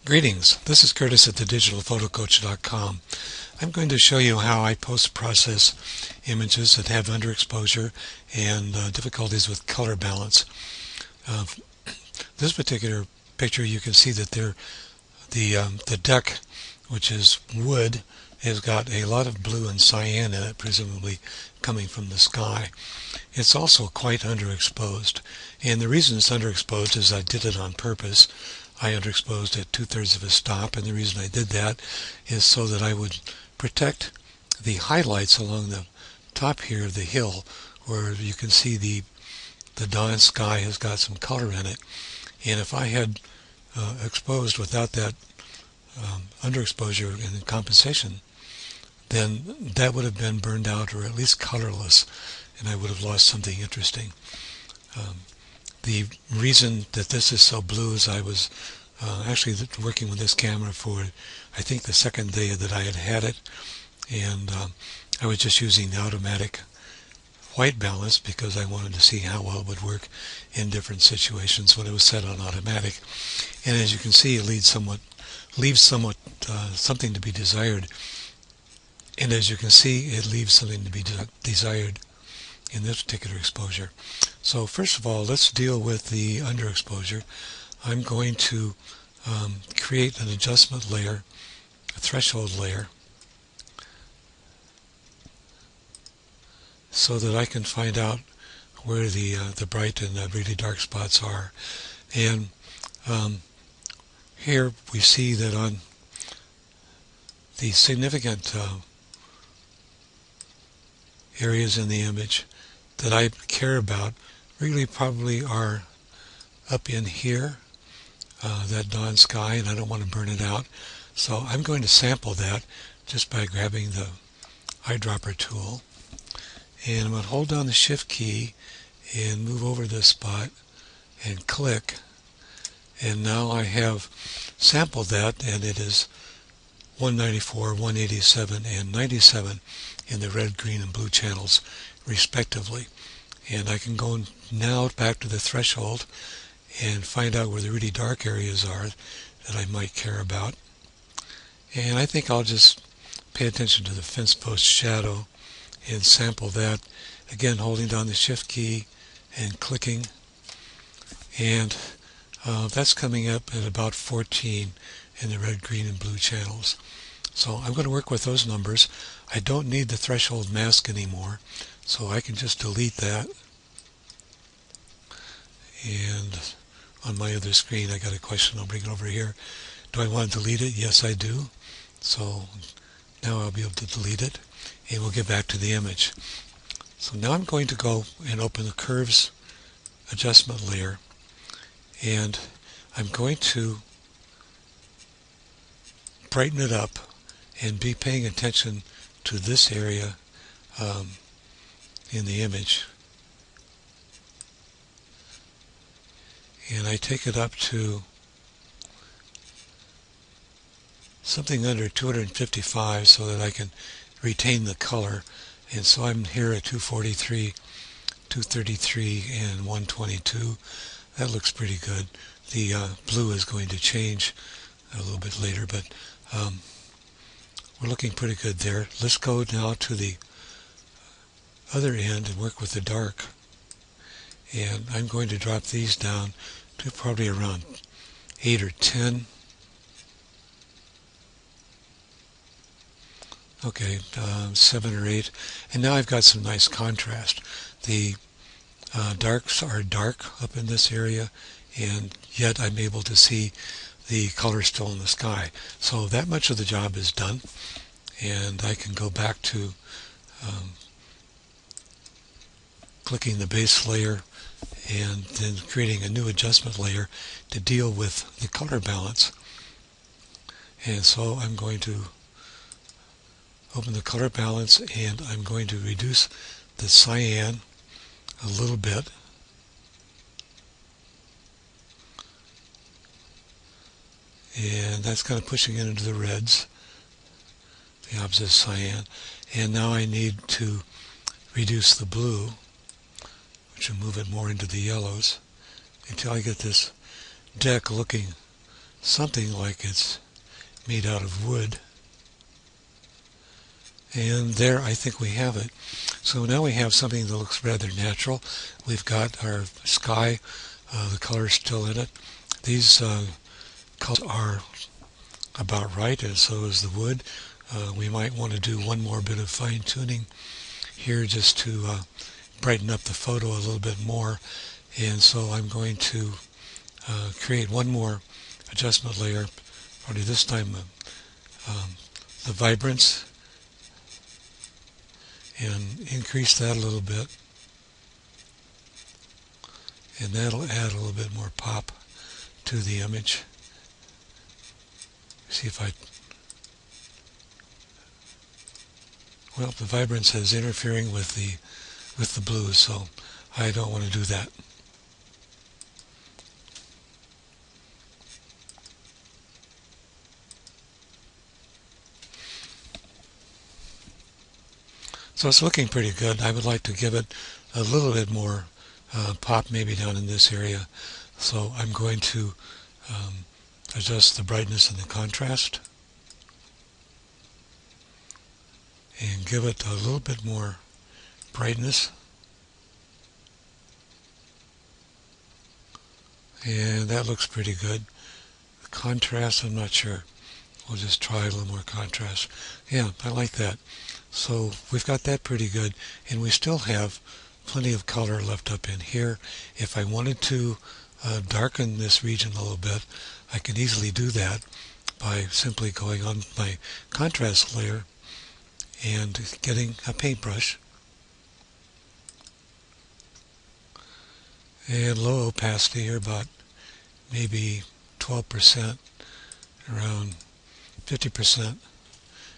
Greetings, this is Curtis at thedigitalphotocoach.com. I'm going to show you how I post-process images that have underexposure and difficulties with color balance. Uh, this particular picture, you can see that the deck, which is wood, has got a lot of blue and cyan in it, presumably coming from the sky. It's also quite underexposed, and the reason it's underexposed is I did it on purpose. I underexposed at 2/3 of a stop, and the reason I did that is so that I would protect the highlights along the top here of the hill, where you can see the dawn sky has got some color in it. And if I had exposed without that underexposure and compensation, then that would have been burned out or at least colorless, and I would have lost something interesting. The reason that this is so blue is I was actually working with this camera for, I think, the second day that I had had it, and I was just using the automatic white balance because I wanted to see how well it would work in different situations when it was set on automatic. And as you can see, it leaves somewhat something to be desired. And as you can see, it leaves something to be desired in this particular exposure. So first of all, let's deal with the underexposure. I'm going to create an adjustment layer, a threshold layer, so that I can find out where the bright and the really dark spots are. And here we see that on the significant areas in the image that I care about really probably are up in here, that dawn sky, and I don't want to burn it out. So I'm going to sample that just by grabbing the eyedropper tool. And I'm going to hold down the shift key and move over this spot and click. And now I have sampled that, and it is 194, 187, and 97 in the red, green, and blue channels respectively. And I can go now back to the threshold and find out where the really dark areas are that I might care about. And I think I'll just pay attention to the fence post shadow and sample that, again holding down the shift key and clicking. And that's coming up at about 14 in the red, green, and blue channels. So I'm going to work with those numbers. I don't need the threshold mask anymore, so I can just delete that. And on my other screen, I got a question. I'll bring it over here. Do I want to delete it? Yes, I do. So now I'll be able to delete it, and we'll get back to the image. So now I'm going to go and open the curves adjustment layer, and I'm going to brighten it up and be paying attention to this area in the image. And I take it up to something under 255 so that I can retain the color. And so I'm here at 243, 233, and 122. That looks pretty good. The blue is going to change a little bit later, but we're looking pretty good there. Let's go now to the other end and work with the dark. And I'm going to drop these down to probably around 8 or 10. Okay, 7 or 8. And now I've got some nice contrast. The darks are dark up in this area, and yet I'm able to see the color still in the sky. So that much of the job is done, and I can go back to clicking the base layer and then creating a new adjustment layer to deal with the color balance. And so I'm going to open the color balance, and I'm going to reduce the cyan a little bit. And that's kind of pushing it into the reds, the opposite of cyan. And now I need to reduce the blue, which will move it more into the yellows, until I get this deck looking something like it's made out of wood. And there, I think we have it. So now we have something that looks rather natural. We've got our sky, the color's still in it. These colors are about right, and so is the wood. We might want to do one more bit of fine-tuning here just to brighten up the photo a little bit more. And so I'm going to create one more adjustment layer, probably this time the vibrance, and increase that a little bit. And that'll add a little bit more pop to the image. See if well, the vibrance is interfering with the blue, so I don't want to do that. So it's looking pretty good. I would like to give it a little bit more pop, maybe down in this area. So I'm going to adjust the brightness and the contrast and give it a little bit more brightness. And that looks pretty good. The contrast, I'm not sure. We'll just try a little more contrast. Yeah, I like that. So we've got that pretty good, and we still have plenty of color left up in here. If I wanted to darken this region a little bit, I can easily do that by simply going on my contrast layer and getting a paintbrush and low opacity here, about maybe 12%, around 50%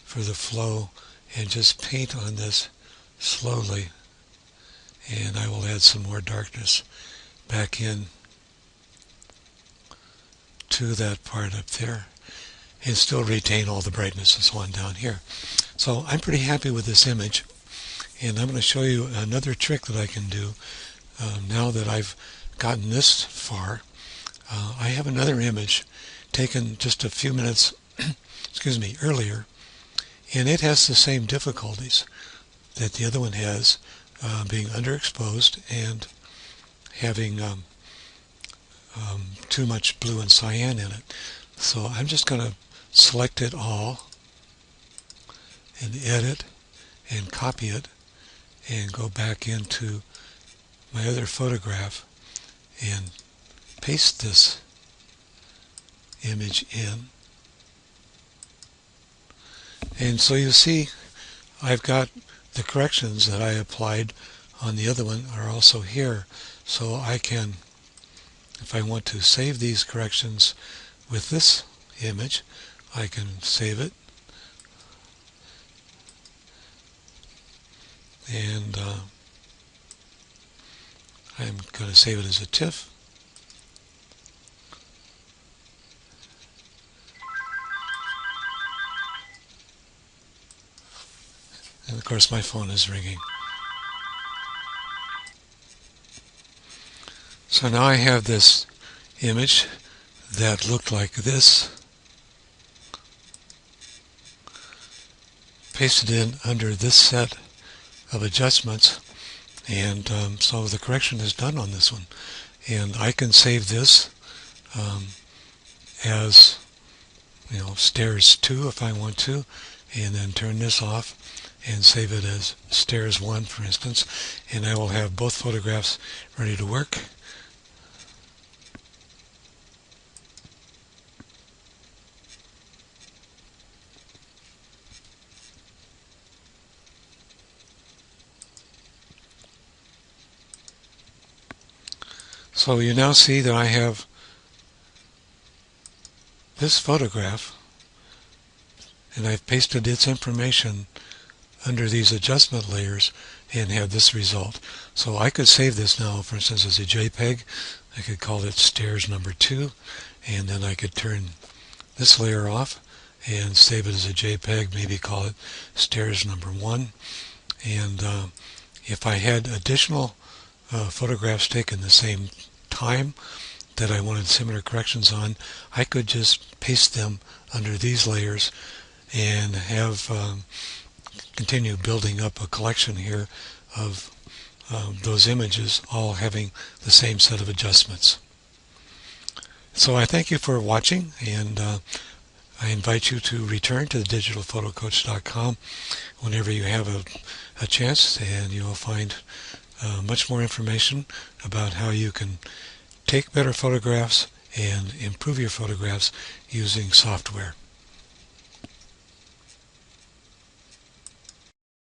for the flow, and just paint on this slowly. And I will add some more darkness back in to that part up there and still retain all the brightness and so on down here. So I'm pretty happy with this image, and I'm going to show you another trick that I can do now that I've gotten this far. I have another image taken just a few minutes earlier, and it has the same difficulties that the other one has, being underexposed and having too much blue and cyan in it. So I'm just going to select it all and edit and copy it and go back into my other photograph and paste this image in. And so you see I've got the corrections that I applied on the other one are also here. So I can, if I want to save these corrections with this image, I can save it. And I'm going to save it as a TIFF. And of course my phone is ringing. So now I have this image that looked like this, pasted in under this set of adjustments, and so the correction is done on this one. And I can save this as, stairs 2 if I want to, and then turn this off and save it as stairs 1, for instance, and I will have both photographs ready to work. So you now see that I have this photograph, and I've pasted its information under these adjustment layers and have this result. So I could save this now, for instance, as a JPEG. I could call it stairs number 2, and then I could turn this layer off and save it as a JPEG, maybe call it stairs number 1. And if I had additional photographs taken the same time, that I wanted similar corrections on, I could just paste them under these layers and have continue building up a collection here of those images all having the same set of adjustments. So I thank you for watching, and I invite you to return to thedigitalphotocoach.com whenever you have a chance, and you will find much more information about how you can take better photographs and improve your photographs using software.